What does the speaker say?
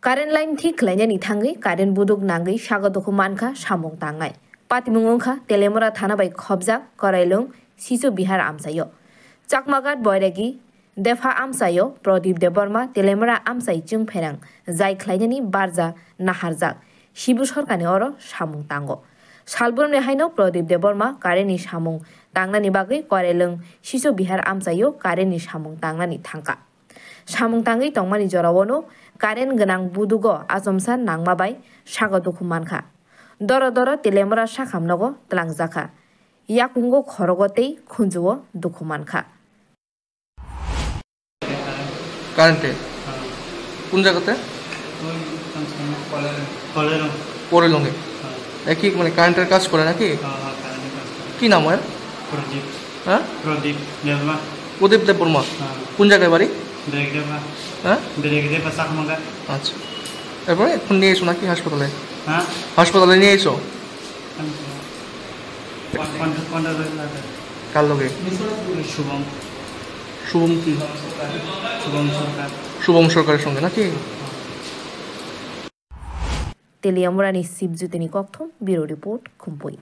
Current line thi khlainani thangai current buduk nangai sagadokhu mankha samung tangai patimung ongkha telemora thana bai khobjak korailung sisu bihar amsayo chakmagat boiragi defa amsayo Pradip Deborma telemora amsai chung pherang jai khlainani barja naharjak Shibu Sorkani oro samung tango salburmni haino Pradip Deborma currentni samung tangnani bagai korailung sisu bihar amsayo currentni samung tangnani thangka samung tangai tongmani jorawono current ganang budugo asomsa nangmabai sagadokhu mankha doro doro telemora sakhamnogo tlangjaka yakungo khorogotei khunjuo dukhu mankha কারেন্টে কোন জায়গাতে পরে লঙ্গে একই মানে কারেন্টের কাজ করে নাকি কি নাম ওর হ্যাঁ প্রদীপ দেববর্মা কোন জায়গায় বাড়ি হ্যাঁ আচ্ছা এরপরে এখন নিয়ে এসো নাকি হাসপাতালে হাসপাতালে নিয়ে এসো কার লগে শুভম কি শুভম সরকারের সঙ্গে নাকি তেলিয়ামরানি শিবজুতিনি কক্ষ ব্যুরো রিপোর্ট খুম্পই।